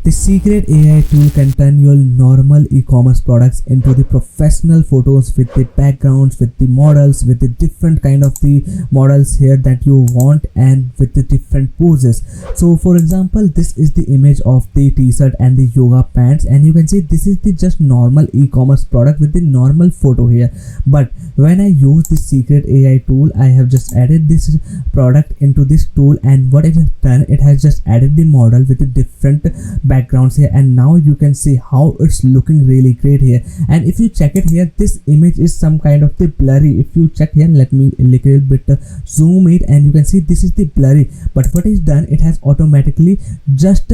The secret AI tool can turn your normal e-commerce products into the professional photos with the backgrounds, with the models, with the different kind of the models here that you want, and with the different poses. So for example, this is the image of the t-shirt and the yoga pants, and you can see this is the just normal e-commerce product with the normal photo here. But when I use the secret AI tool, I have just added this product into this tool, and what it has done, it has just added the model with the different backgrounds here, and now you can see how it's looking really great here. And if you check it here, this image is some kind of the blurry. If you check here, let me a little bit zoom it, and you can see this is the blurry. But what is done, it has automatically just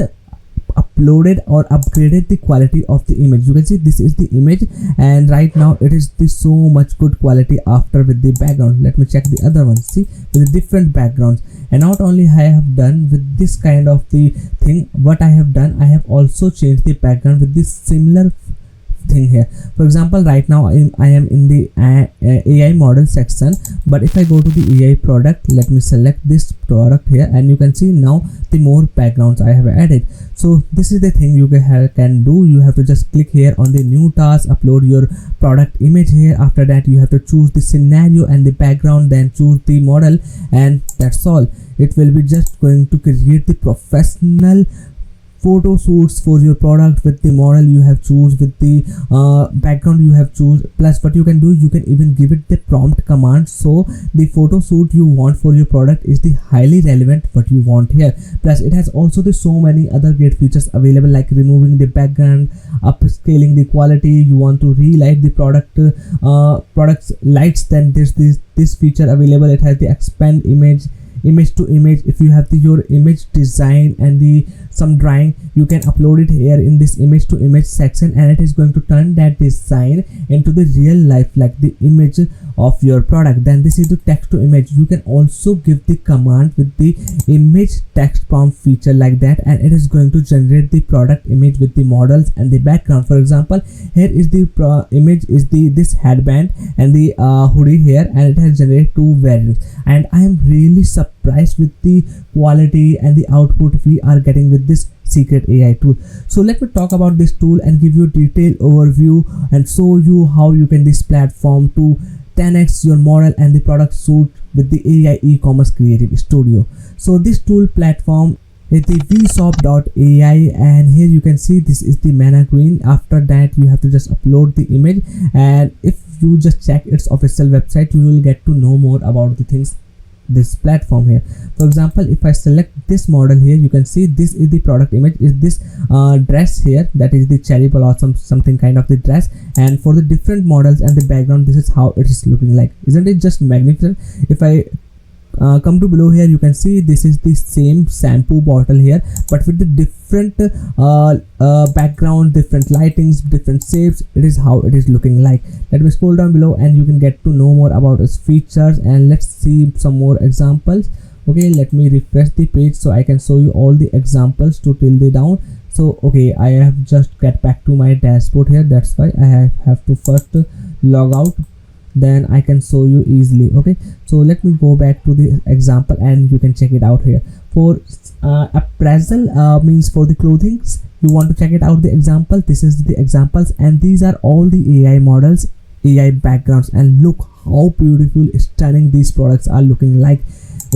uploaded or upgraded the quality of the image. You can see this is the image, and right now it is the so much good quality after with the background. Let me check the other one. See, with the different backgrounds. And not only I have done with this kind of the thing, what I have done, I have also changed the background with this similar thing here. For example, right now I am in the AI model section, but if I go to the AI product, let me select this product here, and you can see now the more backgrounds I have added. So this is the thing you can do. You have to just click here on the new task, upload your product image here. After that, you have to choose the scenario and the background, then choose the model, and that's all. It will be just going to create the professional photo shoots for your product with the model you have choose, with the background you have choose. Plus what you can do, you can even give it the prompt command, so the photo shoot you want for your product is the highly relevant what you want here. Plus it has also the so many other great features available, like removing the background, upscaling the quality. You want to relight the products lights, then there's this feature available. It has the expand image to image. If you have your image design and the some drawing, you can upload it here in this image to image section, and it is going to turn that design into the real life, like the image of your product. Then this is the text to image. You can also give the command with the image text prompt feature like that, and it is going to generate the product image with the models and the background. For example, here is the image is this headband and the hoodie here, and it has generated two variants, and I am really surprised with the quality and the output we are getting with this secret AI tool. So let me talk about this tool and give you a detailed overview and show you how you can this platform to 10x your model and the product suite with the AI e-commerce creative studio. So this tool platform is the Weshop.ai, and here you can see this is the mannequin. After that, you have to just upload the image, and if you just check its official website, you will get to know more about the things this platform here. For example, if I select this model here, you can see this is the product image, is this dress here, that is the cherry blossom something kind of the dress. And for the different models and the background, this is how it is looking like. Isn't it just magnificent? If I come to below here, you can see this is the same shampoo bottle here, but with the different background, different lightings, different shapes. It is how it is looking like. Let me scroll down below and you can get to know more about its features, and let's see some more examples. Okay, let me refresh the page so I can show you all the examples to till the down. So okay, I have just get back to my dashboard here, that's why I have to first log out, then I can show you easily. Okay, so let me go back to the example and you can check it out here. For appraisal means for the clothing, you want to check it out the example. This is the examples, and these are all the AI models, AI backgrounds, and look how beautiful, stunning these products are looking like.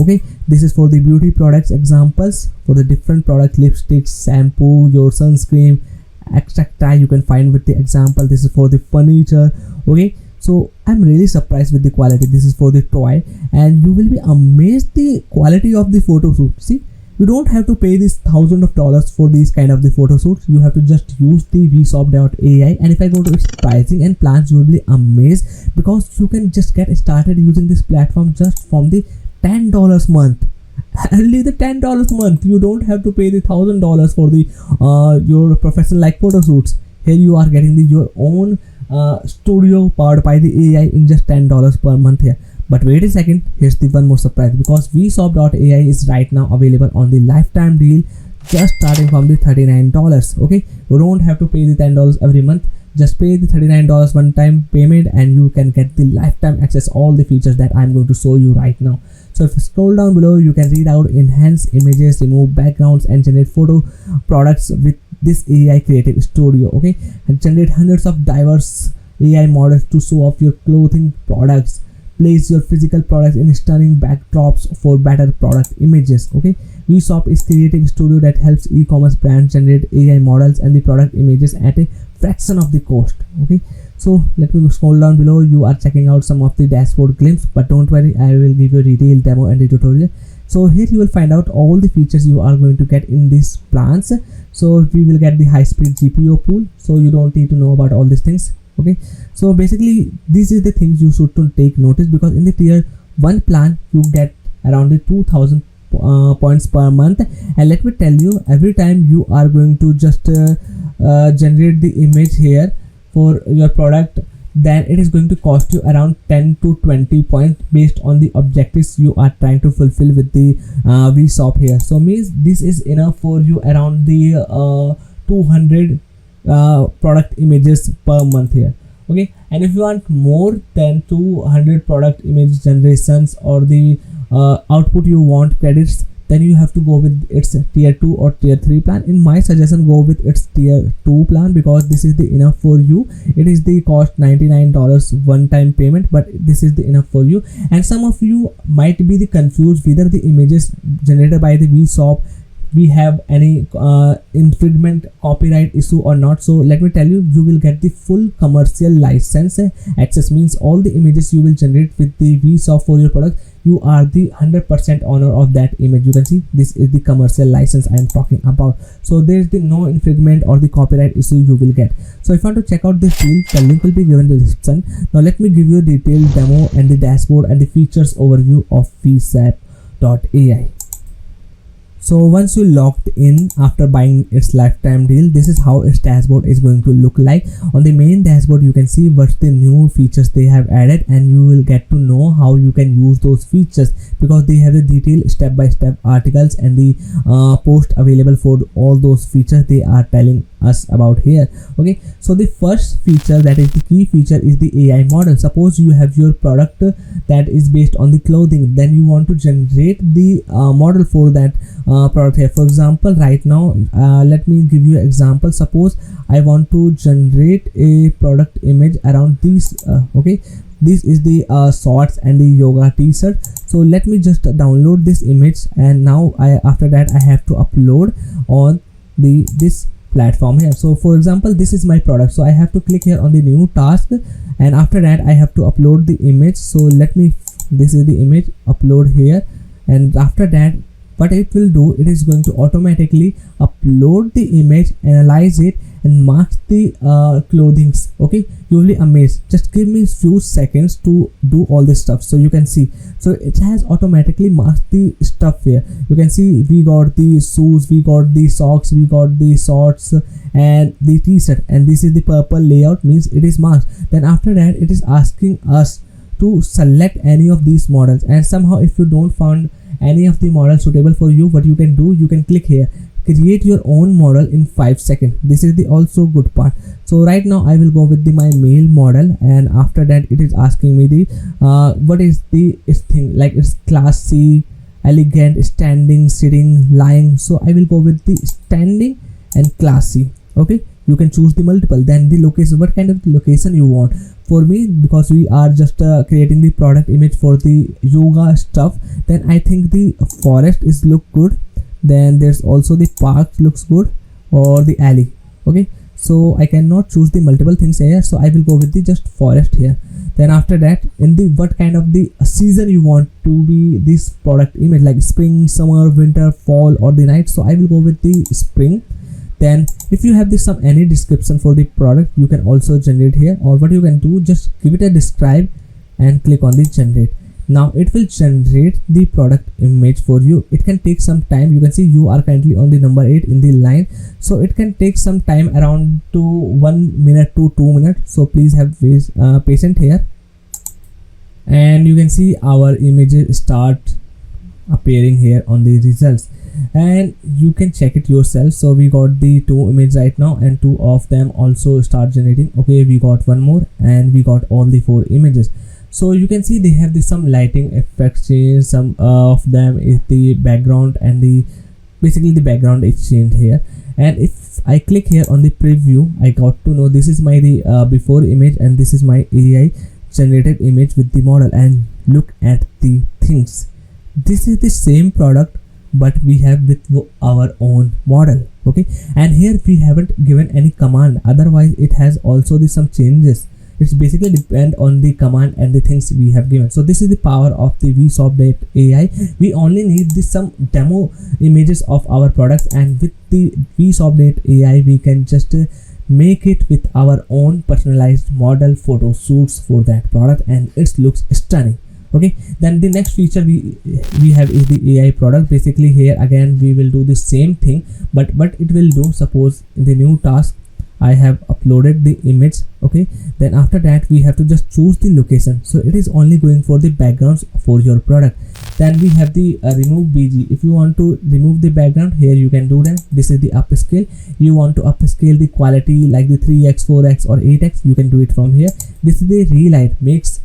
Okay, this is for the beauty products examples. For the different product, lipsticks, shampoo, your sunscreen, etc., you can find with the example. This is for the furniture. Okay, so I'm really surprised with the quality. This is for the toy, and you will be amazed the quality of the photo shoot. See, you don't have to pay this thousands of dollars for these kind of the photo shoots. You have to just use the Weshop.ai, and if I go to its pricing and plans, you will be amazed because you can just get started using this platform just from the $10 month. Only the $10 month. You don't have to pay the $1,000 for the your professional like photo shoots. Here you are getting your own studio powered by the AI in just $10 per month here. But wait a second, here's the one more surprise, because Weshop.ai is right now available on the lifetime deal, just starting from the $39. Okay, you don't have to pay the $10 every month. Just pay the $39 one time payment and you can get the lifetime access all the features that I'm going to show you right now. So if you scroll down below, you can read out enhance images, remove backgrounds, and generate photo products with this AI creative studio, okay, and generate hundreds of diverse AI models to show off your clothing products. Place your physical products in stunning backdrops for better product images, okay. Weshop is creative studio that helps e-commerce brands generate AI models and the product images at a fraction of the cost, okay. So let me scroll down below. You are checking out some of the dashboard glimpse, but don't worry, I will give you a detailed demo and the tutorial. So here you will find out all the features you are going to get in these plans. So we will get the high-speed GPU pool, so you don't need to know about all these things, okay. So basically this is the things you should to take notice, because in the tier 1 plan you get around the 2000 points per month, and let me tell you, every time you are going to just generate the image here for your product, then it is going to cost you around 10 to 20 points based on the objectives you are trying to fulfill with the Weshop here. So means this is enough for you around the 200 product images per month here, okay. And if you want more than 200 product image generations or the output you want credits, then you have to go with its tier 2 or tier 3 plan. In my suggestion, go with its tier 2 plan, because this is the enough for you. It is the cost $99 one-time payment, but this is the enough for you. And some of you might be the confused whether the images generated by the Weshop we have any infringement copyright issue or not. So let me tell you, you will get the full commercial license access. Means all the images you will generate with the Weshop for your product, you are the 100% owner of that image. You can see this is the commercial license I am talking about. So there is the no infringement or the copyright issue you will get. So if you want to check out this deal, the link will be given in the description. Now let me give you a detailed demo and the dashboard and the features overview of Weshop.ai. So once you logged in after buying its lifetime deal, this is how its dashboard is going to look like. On the main dashboard you can see what's the new features they have added, and you will get to know how you can use those features, because they have the detailed step-by-step articles and the post available for all those features they are telling us about here, okay. So the first feature, that is the key feature, is the AI model. Suppose you have your product that is based on the clothing, then you want to generate the model for that product here. For example, right now let me give you an example. Suppose I want to generate a product image around these, okay. This is the shorts and the yoga t-shirt. So let me just download this image, and now after that I have to upload on this platform here. So for example, this is my product, so I have to click here on the new task, and after that I have to upload the image. So let me, this is the image, upload here, and after that what it will do, it is going to automatically upload the image, analyze it, and mark the clothings, okay. You will be amazed. Just give me few seconds to do all this stuff. So you can see, so it has automatically marked the stuff here. You can see we got the shoes, we got the socks, we got the shorts and the t-shirt, and this is the purple layout, means it is marked. Then after that it is asking us to select any of these models, and somehow if you don't find any of the models suitable for you, what you can do, you can click here, create your own model in 5 seconds. This is the also good part. So right now I will go with my male model, and after that it is asking me the what is the thing, like it's classy, elegant, standing, sitting, lying. So I will go with the standing and classy, okay. You can choose the multiple. Then the location, what kind of location you want. For me, because we are just creating the product image for the yoga stuff, then I think the forest is look good. Then there's also the park looks good, or the alley, okay. So I cannot choose the multiple things here, so I will go with the just forest here. Then after that, in the what kind of the season you want to be this product image, like spring, summer, winter, fall, or the night. So I will go with the spring. Then if you have this any description for the product, you can also generate here, or what you can do, just give it a describe and click on the generate. Now it will generate the product image for you. It can take some time. You can see you are currently on the number 8 in the line, so it can take some time, around to 1 minute to 2 minutes. So please have patient here, and you can see our images start appearing here on the results, and you can check it yourself. So we got the 2 images right now, and 2 of them also start generating, okay. We got 1 more, and we got all the 4 images. So you can see they have some lighting effects change. Some of them is the background, and the basically the background is changed here. And if I click here on the preview, I got to know this is my before image and this is my AI generated image with the model. And look at the things, this is the same product but we have with our own model. Okay, and here we haven't given any command, otherwise it has also some changes. It's basically depend on the command and the things we have given. So this is the power of the Weshop.ai. We only need some demo images of our products, and with the Weshop.ai we can just make it with our own personalized model photo shoots for that product, and it looks stunning. Okay, then the next feature we have is the AI product. Basically here again we will do the same thing, but what it will do, suppose in the new task I have uploaded the image. Okay, then after that we have to just choose the location, so it is only going for the backgrounds for your product. Then we have the remove BG. If you want to remove the background, here you can do that. This is the upscale. You want to upscale the quality like the 3x 4x or 8x, you can do it from here. This is the relight, makes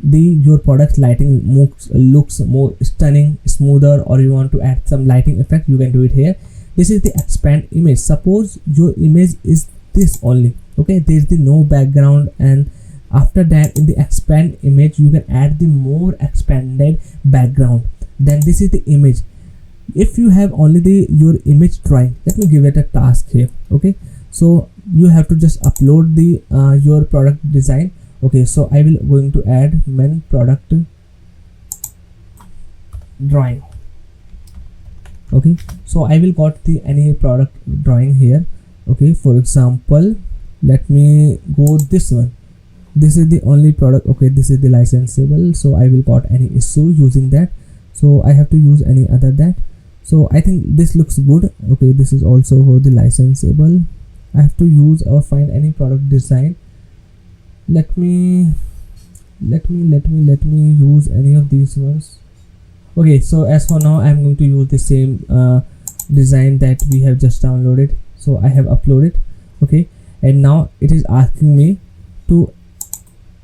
your product's lighting looks more stunning, smoother, or you want to add some lighting effect, you can do it here. This is the expand image. Suppose your image is this only, okay, there is the no background, and after that in the expand image you can add the more expanded background. Then this is the image. If you have only your image drawing, let me give it a task here. Okay, so you have to just upload the your product design. Okay, so I will going to add men product drawing. Okay, so I will got the any product drawing here. Okay, for example, let me go this one. This is the only product. Okay, this is the licensable, so I will got any issue using that, so I have to use any other that. So I think this looks good. Okay, this is also for the licensable. I have to use or find any product design. Let me use any of these ones. Okay, so as for now I'm going to use the same design that we have just downloaded. So I have uploaded. Okay, and now it is asking me to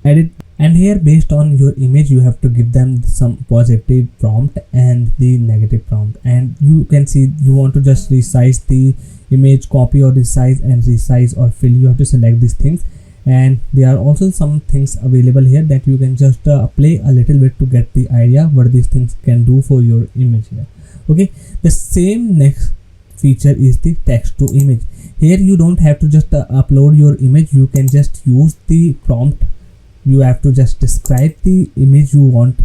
edit, and here based on your image you have to give them some positive prompt and the negative prompt. And you can see you want to just resize the image, copy or resize, and resize or fill. You have to select these things, and there are also some things available here that you can just play a little bit to get the idea what these things can do for your image here. Okay, the same next feature is the text to image. Here you don't have to just upload your image, you can just use the prompt. You have to just describe the image you want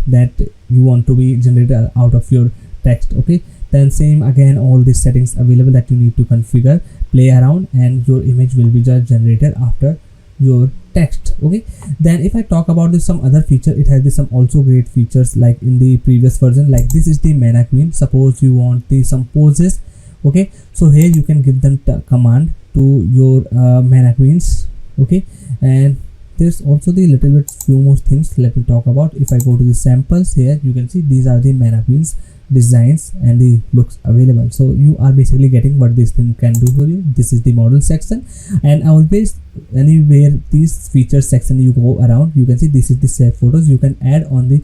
to be generated out of your text. Okay, then same again, all these settings available that you need to configure, play around, and your image will be just generated after your text. Okay, then if I talk about some other feature, it has some also great features like in the previous version. Like this is the mannequin. Suppose you want some poses. Okay, so here you can give them command to your mannequins. Okay, and there's also the little bit few more things let me talk about. If I go to the samples, here you can see these are the mannequins designs and the looks available. So you are basically getting what this thing can do for you. This is the model section, and always anywhere these features section you go around, you can see this is the save photos. You can add on the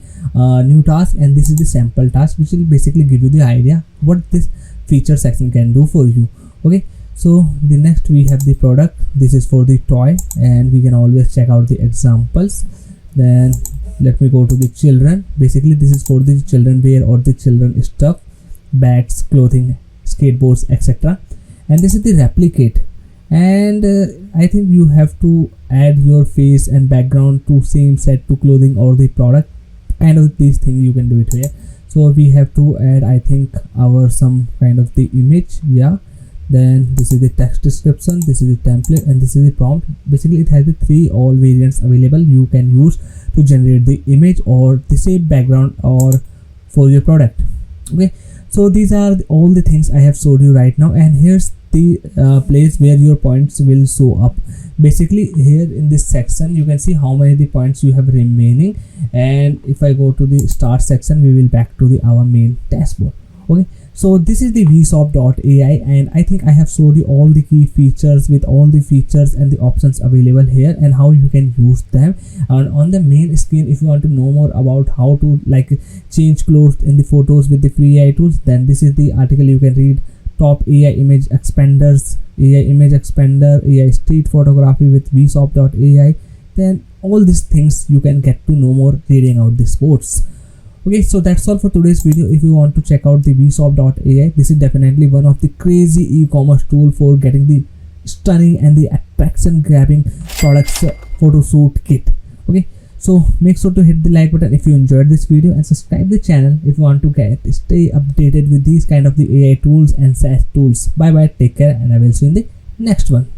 new task, and this is the sample task, which will basically give you the idea what this feature section can do for you. Okay, so the next we have the product. This is for the toy, and we can always check out the examples. Then let me go to the children. Basically this is for the children wear or the children stuff, bags, clothing, skateboards, etc. And this is the replicate, and I think you have to add your face and background to same set to clothing or the product, kind of these things you can do it here. So we have to add, I think, our some kind of the image. Yeah, then this is the text description, this is the template, and this is the prompt. Basically it has the three all variants available you can use to generate the image or the same background or for your product. Okay, so these are all the things I have showed you right now, and here's the place where your points will show up. Basically here in this section you can see how many the points you have remaining, and if I go to the start section we will back to the our main dashboard. Okay, so this is the Weshop.ai, and I think I have showed you all the key features with all the features and the options available here and how you can use them. And on the main screen, if you want to know more about how to like change clothes in the photos with the free AI tools, then this is the article you can read. top AI image expanders, AI image expander, AI street photography with Weshop.ai, then all these things you can get to know more reading out these posts. Okay, so that's all for today's video. If you want to check out the Weshop.ai, this is definitely one of the crazy e-commerce tool for getting the stunning and the attraction grabbing products photo shoot kit. Okay, so make sure to hit the like button if you enjoyed this video, and subscribe the channel if you want to stay updated with these kind of the AI tools and SaaS tools. Bye bye, take care, and I will see you in the next one.